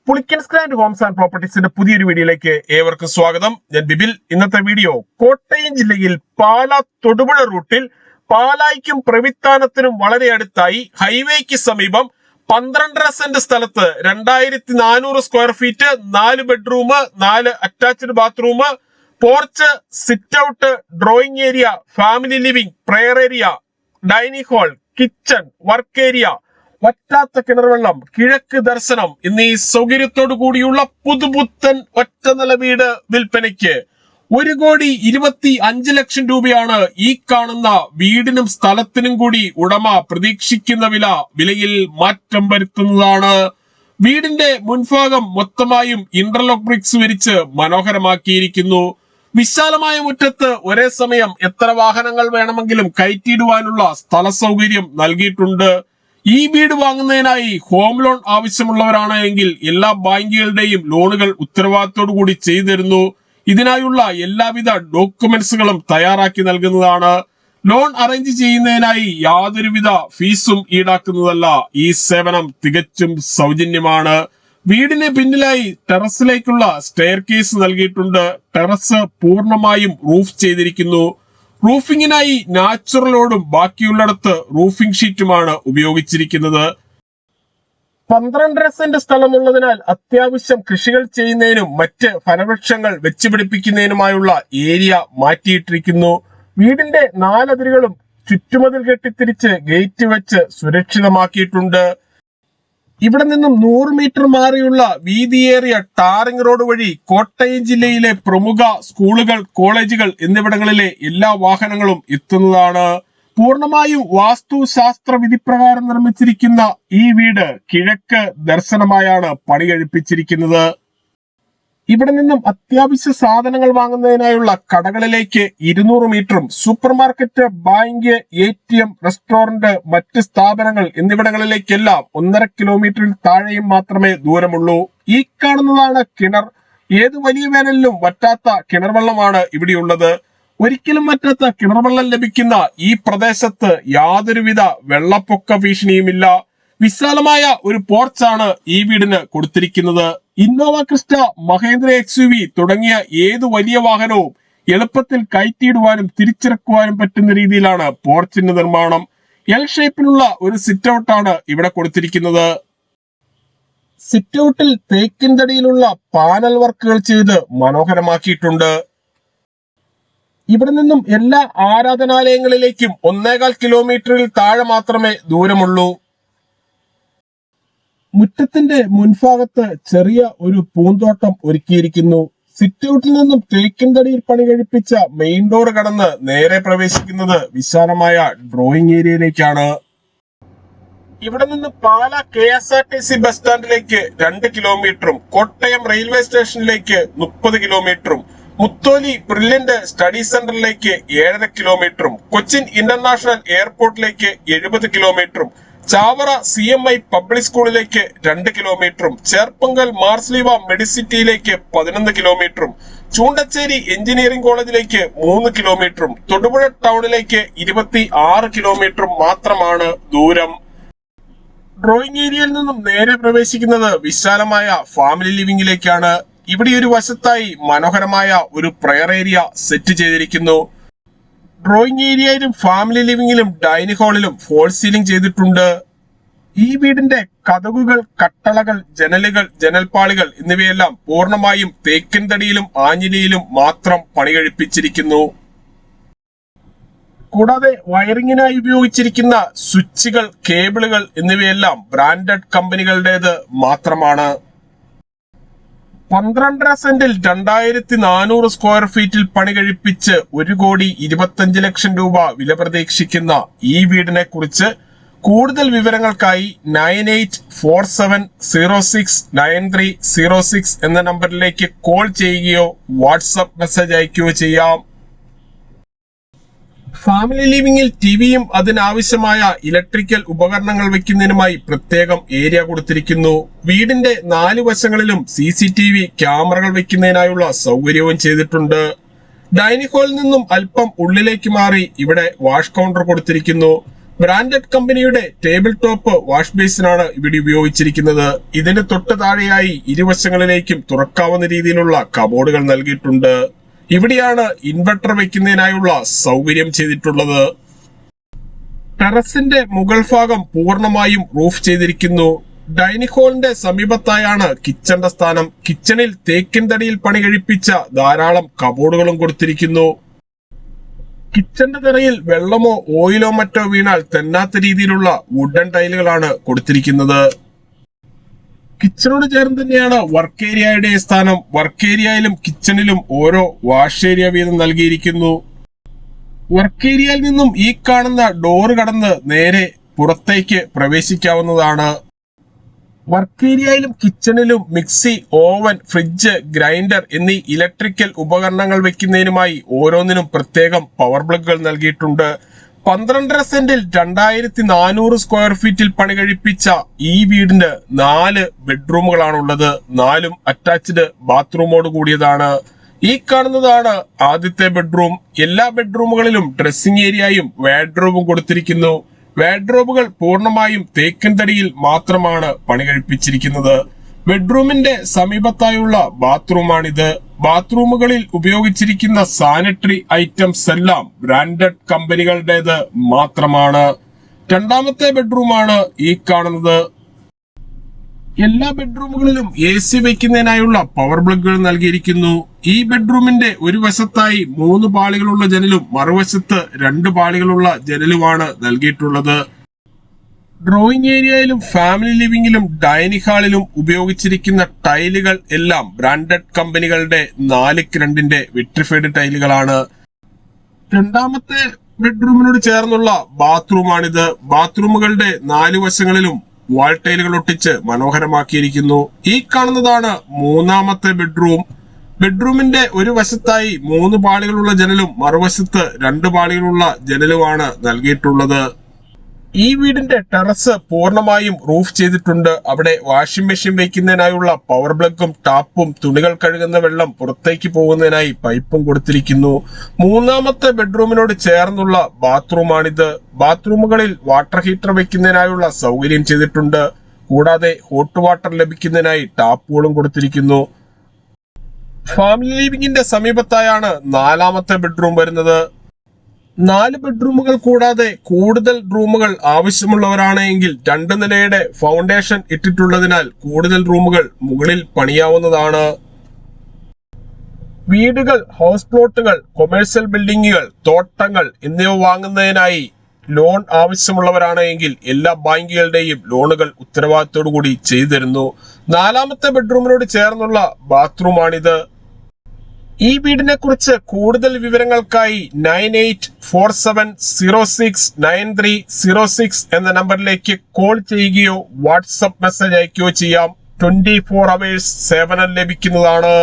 Pulickans grand Holmes and പ്രോപ്പർട്ടീസിന്റെ പുതിയൊരു വീഡിയോയിലേക്ക് ഏവർക്കും സ്വാഗതം. ഞാൻ ബിബിൽ. ഇന്നത്തെ വീഡിയോ കോട്ടയം ജില്ലയിൽ പാലാ തൊടുപുഴ റൂട്ടിൽ പാലായ്ക്കും പ്രവിത്താനത്തിനും വളരെ അടുത്തായി ഹൈവേക്ക് സമീപം 12.5 സെന്റ് സ്ഥലത്ത് 2400 square feet 4 bedroom 4 attached bathroom, porch, sit out, drawing area, family living, prayer area, dining hall, kitchen, work area, വറ്റാത്ത കിണർവെള്ളം, കിഴക്ക് ദർശനം എന്നീ സൗകര്യത്തോടു കൂടിയുള്ള പുതുപുത്തൻ ഒറ്റനില വീട് വിൽപ്പനയ്ക്ക് 1,25 ലക്ഷം രൂപയാണ് ഈ കാണുന്ന വീടിനും സ്ഥലത്തിനും കൂടി ഉടമ പ്രതീക്ഷിക്കുന്ന വിലയിൽ മാറ്റം വരുത്തുന്നതാണ്. വീടിന്റെ മുൻഭാഗം മൊത്തമായും ഇന്റർലോക്ക് ബ്രിക്സ് വിരിച്ച് മനോഹരമാക്കിയിരിക്കുന്നു. വിശാലമായ മുറ്റത്ത് ഒരേ സമയം എത്ര വാഹനങ്ങൾ വേണമെങ്കിലും കയറ്റിയിടുവാനുള്ള സ്ഥല സൗകര്യം നൽകിയിട്ടുണ്ട്. ഈ വീട് വാങ്ങുന്നതിനായി ഹോം ലോൺ ആവശ്യമുള്ളവരാണ് എങ്കിൽ എല്ലാ ബാങ്കുകളുടെയും ലോണുകൾ ഉത്തരവാദിത്തോടു കൂടി ചെയ്തു തരുന്നു. ഇതിനായുള്ള എല്ലാവിധ ഡോക്യുമെന്റ്സുകളും തയ്യാറാക്കി നൽകുന്നതാണ്. ലോൺ അറേഞ്ച് ചെയ്യുന്നതിനായി യാതൊരുവിധ ഫീസും ഈടാക്കുന്നതല്ല. ഈ സേവനം തികച്ചും സൗജന്യമാണ്. വീടിന് പിന്നിലായി ടെറസിലേക്കുള്ള സ്റ്റെയർ കേസ് നൽകിയിട്ടുണ്ട്. ടെറസ് പൂർണ്ണമായും റൂഫ് ചെയ്തിരിക്കുന്നു. റൂഫിങ്ങിനായി നാച്ചുറൽ ഓടും ബാക്കിയുള്ളിടത്ത് റൂഫിംഗ് ഷീറ്റുമാണ് ഉപയോഗിച്ചിരിക്കുന്നത്. 12.5 സെന്റ് സ്ഥലമുള്ളതിനാൽ അത്യാവശ്യം കൃഷികൾ ചെയ്യുന്നതിനും മറ്റ് ഫലവൃക്ഷങ്ങൾ വെച്ചുപിടിപ്പിക്കുന്നതിനുമായുള്ള ഏരിയ മാറ്റിയിട്ടിരിക്കുന്നു. വീടിന്റെ 4 അതിരുകളും ചുറ്റുമതിൽ കെട്ടിത്തിരിച്ച് ഗേറ്റ് വെച്ച് സുരക്ഷിതമാക്കിയിട്ടുണ്ട്. ഇവിടെ നിന്നും 100 മീറ്റർ മാറിയുള്ള വീതിയേറിയ ടാറിംഗ് റോഡ് വഴി കോട്ടയം ജില്ലയിലെ പ്രമുഖ സ്കൂളുകൾ, കോളേജുകൾ എന്നിവിടങ്ങളിലെ എല്ലാ വാഹനങ്ങളും എത്തുന്നതാണ്. പൂർണ്ണമായും വാസ്തുശാസ്ത്ര വിധിപ്രകാരം നിർമ്മിച്ചിരിക്കുന്ന ഈ വീട് കിഴക്ക് ദർശനമായാണ് പണി കഴിപ്പിച്ചിരിക്കുന്നത്. ഇവിടെ നിന്നും അത്യാവശ്യ സാധനങ്ങൾ വാങ്ങുന്നതിനായുള്ള കടകളിലേക്ക് 200 മീറ്ററും super market, bank, ATM, restaurant, മറ്റ് സ്ഥാപനങ്ങൾ എന്നിവിടങ്ങളിലേക്കെല്ലാം 1.5 കിലോമീറ്ററിൽ താഴെയും മാത്രമേ ദൂരമുള്ളൂ. ഈ കാണുന്നതാണ് കിണർ. ഏത് വലിയ വേനലിലും വറ്റാത്ത കിണർവെള്ളമാണ് ഇവിടെയുള്ളത്. ഒരിക്കലും വറ്റാത്ത കിണർവെള്ളം ലഭിക്കുന്ന ഈ പ്രദേശത്ത് യാതൊരുവിധ വെള്ളപ്പൊക്ക ഭീഷണിയുമില്ല. വിശാലമായ ഒരു പോർച്ചാണ് ഈ വീടിന് കൊടുത്തിരിക്കുന്നത്. ഇന്നോവ ക്രിസ്റ്റ, മഹേന്ദ്ര XUV തുടങ്ങിയ ഏത് വലിയ വാഹനവും എളുപ്പത്തിൽ കയറ്റിയിടുവാനും തിരിച്ചിറക്കുവാനും പറ്റുന്ന രീതിയിലാണ് പോർച്ചിന്റെ നിർമ്മാണം. L ഷേപ്പിലുള്ള ഒരു സിറ്റ് ഔട്ടാണ് ഇവിടെ കൊടുത്തിരിക്കുന്നത്. സിറ്റ് ഔട്ടിൽ തേക്കിൻ തടിയിലുള്ള പാനൽ വർക്കുകൾ ചെയ്ത് മനോഹരമാക്കിയിട്ടുണ്ട്. ഇവിടെ നിന്നും എല്ലാ ആരാധനാലയങ്ങളിലേക്കും 1.25 കിലോമീറ്ററിൽ താഴെ മാത്രമേ ദൂരമുള്ളൂ. മുറ്റത്തിന്റെ മുൻഭാഗത്ത് ചെറിയ ഒരു പൂന്തോട്ടം ഒരുക്കിയിരിക്കുന്നു. സിറ്റ് ഔട്ടിൽ നിന്നും തേക്കിൻ തടിയിൽ പണി കഴിപ്പിച്ച മെയിൻ ഡോർ കടന്ന് നേരെ പ്രവേശിക്കുന്നത് വിശാലമായ ഡ്രോയിങ് ഏരിയയിലേക്കാണ്. ഇവിടെ നിന്ന് പാലാ KSRTC ബസ് സ്റ്റാൻഡിലേക്ക് 2 കിലോമീറ്ററും കോട്ടയം റെയിൽവേ സ്റ്റേഷനിലേക്ക് 30 കിലോമീറ്ററും മുത്തോലി ബ്രില്യന്റ് സ്റ്റഡി സെന്ററിലേക്ക് 7.5 കിലോമീറ്ററും കൊച്ചിൻ ഇന്റർനാഷണൽ എയർപോർട്ടിലേക്ക് 70 കിലോമീറ്ററും ചാവറ CMI പബ്ലിക് സ്കൂളിലേക്ക് 2 കിലോമീറ്ററും ചേർപ്പങ്കൽ മാർസ്ലീവ മെഡിസിറ്റിയിലേക്ക് 11 കിലോമീറ്ററും ചൂണ്ടച്ചേരി എഞ്ചിനീയറിംഗ് കോളേജിലേക്ക് 3 കിലോമീറ്ററും തൊടുപുഴ ടൗണിലേക്ക് 26 കിലോമീറ്ററും മാത്രമാണ് ദൂരം. ഡ്രോയിങ് ഏരിയയിൽ നിന്നും നേരെ പ്രവേശിക്കുന്നത് വിശാലമായ ഫാമിലി ലിവിംഗിലേക്കാണ്. ഇവിടെ ഒരു വശത്തായി മനോഹരമായ ഒരു പ്രയർ ഏരിയ സെറ്റ് ചെയ്തിരിക്കുന്നു. ഡ്രോയിങ് ഏരിയയിലും ഫാമിലി ലിവിംഗിലും ഡൈനിങ് ഹാളിലും ഫോൾ സീലിംഗ് ചെയ്തിട്ടുണ്ട്. ഈ വീടിന്റെ കതകുകൾ, കട്ടളകൾ, ജനലുകൾ, ജനൽപ്പാളികൾ എന്നിവയെല്ലാം പൂർണ്ണമായും തേക്കിൻ തടിയിലും ആഞ്ഞിലിയിലും മാത്രം പണി കഴിപ്പിച്ചിരിക്കുന്നു. കൂടാതെ വയറിങ്ങിനായി ഉപയോഗിച്ചിരിക്കുന്ന സ്വിച്ചുകൾ, കേബിളുകൾ എന്നിവയെല്ലാം ബ്രാൻഡഡ് കമ്പനികളുടേത് മാത്രമാണ്. 12.5 സെന്റിൽ 2400 സ്ക്വയർ ഫീറ്റിൽ പണി കഴിപ്പിച്ച് 1,25 ലക്ഷം രൂപ വില പ്രതീക്ഷിക്കുന്ന ഈ വീടിനെ കുറിച്ച് കൂടുതൽ വിവരങ്ങൾക്കായി 9847069306 എന്ന നമ്പറിലേക്ക് കോൾ ചെയ്യുകയോ വാട്സ്ആപ്പ് മെസ്സേജ് അയക്കുകയോ ചെയ്യാം. ഫാമിലി ലിവിംഗിൽ ടിവിയും അതിനാവശ്യമായ ഇലക്ട്രിക്കൽ ഉപകരണങ്ങൾ വെക്കുന്നതിനുമായി പ്രത്യേകം ഏരിയ കൊടുത്തിരിക്കുന്നു. വീടിന്റെ 4 വശങ്ങളിലും CCTV ക്യാമറകൾ വെക്കുന്നതിനായുള്ള സൗകര്യവും ചെയ്തിട്ടുണ്ട്. ഡൈനിങ് ഹാളിൽ നിന്നും അല്പം ഉള്ളിലേക്ക് മാറി ഇവിടെ വാഷ് കൗണ്ടർ കൊടുത്തിരിക്കുന്നു. ബ്രാൻഡഡ് കമ്പനിയുടെ ടേബിൾ ടോപ്പ് വാഷ് ബേസിനാണ് ഇവിടെ ഉപയോഗിച്ചിരിക്കുന്നത്. ഇതിന് തൊട്ട് താഴെയായി ഇരുവശങ്ങളിലേക്കും തുറക്കാവുന്ന രീതിയിലുള്ള കബോർഡുകൾ നൽകിയിട്ടുണ്ട്. ഇവിടെയാണ് ഇൻവെർട്ടർ വെക്കുന്നതിനായുള്ള സൗകര്യം ചെയ്തിട്ടുള്ളത്. ടെറസിന്റെ മുകൾ ഭാഗം പൂർണ്ണമായും റൂഫ് ചെയ്തിരിക്കുന്നു. ഡൈനിങ് ഹാളിന്റെ സമീപത്തായാണ് കിച്ചന്റെ സ്ഥാനം. കിച്ചണിൽ തേക്കിൻ തടിയിൽ പണി കഴിപ്പിച്ച ധാരാളം കബോർഡുകളും കൊടുത്തിരിക്കുന്നു. കിച്ചന്റെ തറയിൽ വെള്ളമോ ഓയിലോ മറ്റോ വീണാൽ തെന്നാത്ത രീതിയിലുള്ള വുഡൻ ടൈലുകളാണ് കൊടുത്തിരിക്കുന്നത്. കിച്ചണോട് ചേർന്ന് തന്നെയാണ് വർക്ക് ഏരിയയുടെ സ്ഥാനം. വർക്ക് ഏരിയയിലും കിച്ചണിലും ഓരോ വാഷ് ഏരിയ വീതം നൽകിയിരിക്കുന്നു. വർക്ക് ഏരിയയിൽ നിന്നും ഈ കാണുന്ന ഡോറ് കടന്ന് നേരെ പുറത്തേക്ക് പ്രവേശിക്കാവുന്നതാണ്. വർക്ക് ഏരിയയിലും കിച്ചണിലും മിക്സി, ഓവൻ, ഫ്രിഡ്ജ്, ഗ്രൈൻഡർ എന്നീ ഇലക്ട്രിക്കൽ ഉപകരണങ്ങൾ വെക്കുന്നതിനുമായി ഓരോന്നിനും പ്രത്യേകം പവർ പ്ലഗുകൾ നൽകിയിട്ടുണ്ട്. 12.5 സെന്റിൽ 2400 സ്ക്വയർ ഫീറ്റിൽ പണി കഴിപ്പിച്ച ഈ വീടിന് 4 ബെഡ്റൂമുകളാണുള്ളത്. 4ഉം അറ്റാച്ച്ഡ് ബാത്റൂമോട് കൂടിയതാണ്. ഈ കാണുന്നതാണ് ആദ്യത്തെ ബെഡ്റൂം. എല്ലാ ബെഡ്റൂമുകളിലും ഡ്രസ്സിംഗ് ഏരിയയും വാർഡ്രോബും കൊടുത്തിരിക്കുന്നു. വാർഡ്രോബുകൾ പൂർണ്ണമായും തേക്കിൻ തടിയിൽ മാത്രമാണ് പണി കഴിപ്പിച്ചിരിക്കുന്നത്. ബെഡ്റൂമിന്റെ സമീപത്തായുള്ള ബാത്റൂമാണിത്. ബാത്റൂമുകളിൽ ഉപയോഗിച്ചിരിക്കുന്ന സാനിറ്ററി ഐറ്റംസ് എല്ലാം ബ്രാൻഡഡ് കമ്പനികളുടേത് മാത്രമാണ്. രണ്ടാമത്തെ ബെഡ്റൂമാണ് ഈ കാണുന്നത്. എല്ലാ ബെഡ്റൂമുകളിലും AC വയ്ക്കുന്നതിനായുള്ള പവർ പ്ലഗുകൾ നൽകിയിരിക്കുന്നു. ഈ ബെഡ്റൂമിന്റെ ഒരു വശത്തായി 3 പാളികളുള്ള ജനലും മറുവശത്ത് 2 പാളികളുള്ള ജനലുമാണ് നൽകിയിട്ടുള്ളത്. ഡ്രോയിങ് ഏരിയയിലും ഫാമിലി ലിവിംഗിലും ഡൈനിങ് ഹാളിലും ഉപയോഗിച്ചിരിക്കുന്ന ടൈലുകൾ എല്ലാം ബ്രാൻഡഡ് കമ്പനികളുടെ 4x2 വിട്രിഫൈഡ് ടൈലുകളാണ്. രണ്ടാമത്തെ ബെഡ്റൂമിനോട് ചേർന്നുള്ള ബാത്റൂമാണിത്. ബാത്റൂമുകളുടെ 4 വശങ്ങളിലും വാൾ ടൈലുകൾ ഒട്ടിച്ച് മനോഹരമാക്കിയിരിക്കുന്നു. ഈ കാണുന്നതാണ് മൂന്നാമത്തെ ബെഡ്റൂം. ബെഡ്റൂമിന്റെ ഒരു വശത്തായി 3 പാളികളുള്ള ജനലും മറുവശത്ത് 2 പാളികളുള്ള ജനലുമാണ് നൽകിയിട്ടുള്ളത്. ഈ വീടിന്റെ ടെറസ് പൂർണ്ണമായും റൂഫ് ചെയ്തിട്ടുണ്ട്. അവിടെ വാഷിംഗ് മെഷീൻ വയ്ക്കുന്നതിനായുള്ള പവർ പ്ലഗും ടാപ്പും തുണികൾ കഴുകുന്ന വെള്ളം പുറത്തേക്ക് പോകുന്നതിനായി പൈപ്പും കൊടുത്തിരിക്കുന്നു. മൂന്നാമത്തെ ബെഡ്റൂമിനോട് ചേർന്നുള്ള ബാത്റൂമാണിത്. ബാത്റൂമുകളിൽ വാട്ടർ ഹീറ്റർ വയ്ക്കുന്നതിനായുള്ള സൗകര്യം ചെയ്തിട്ടുണ്ട്. കൂടാതെ ഹോട്ട് വാട്ടർ ലഭിക്കുന്നതിനായി ടാപ്പുകളും കൊടുത്തിരിക്കുന്നു. ഫാമിലി ലിവിംഗിന്റെ സമീപത്തായാണ് 4ാമത്തെ ബെഡ്റൂം വരുന്നത്. 4 ബെഡ്റൂമുകൾ കൂടാതെ കൂടുതൽ റൂമുകൾ ആവശ്യമുള്ളവരാണെങ്കിൽ 2 നിലയുടെ ഫൗണ്ടേഷൻ ഇട്ടിട്ടുള്ളതിനാൽ കൂടുതൽ റൂമുകൾ മുകളിൽ പണിയാവുന്നതാണ്. വീടുകൾ, ഹൗസ് പ്ലോട്ടുകൾ, കൊമേഴ്സ്യൽ ബിൽഡിങ്ങുകൾ, തോട്ടങ്ങൾ എന്നിവ വാങ്ങുന്നതിനായി ലോൺ ആവശ്യമുള്ളവരാണെങ്കിൽ എല്ലാ ബാങ്കുകളുടെയും ലോണുകൾ ഉത്തരവാദിത്തോടു കൂടി ചെയ്തു തരുന്നു. 4ാമത്തെ ബെഡ്റൂമിനോട് ചേർന്നുള്ള ബാത്റൂമാണിത്. ഈ വീടിനെ കുറിച്ച് കൂടുതൽ വിവരങ്ങൾക്കായി 9847069306 എന്ന നമ്പറിലേക്ക് കോൾ ചെയ്യുകയോ വാട്സപ്പ് മെസ്സേജ് അയക്കുകയോ ചെയ്യാം. 24 hours സേവനം ലഭിക്കുന്നതാണ്.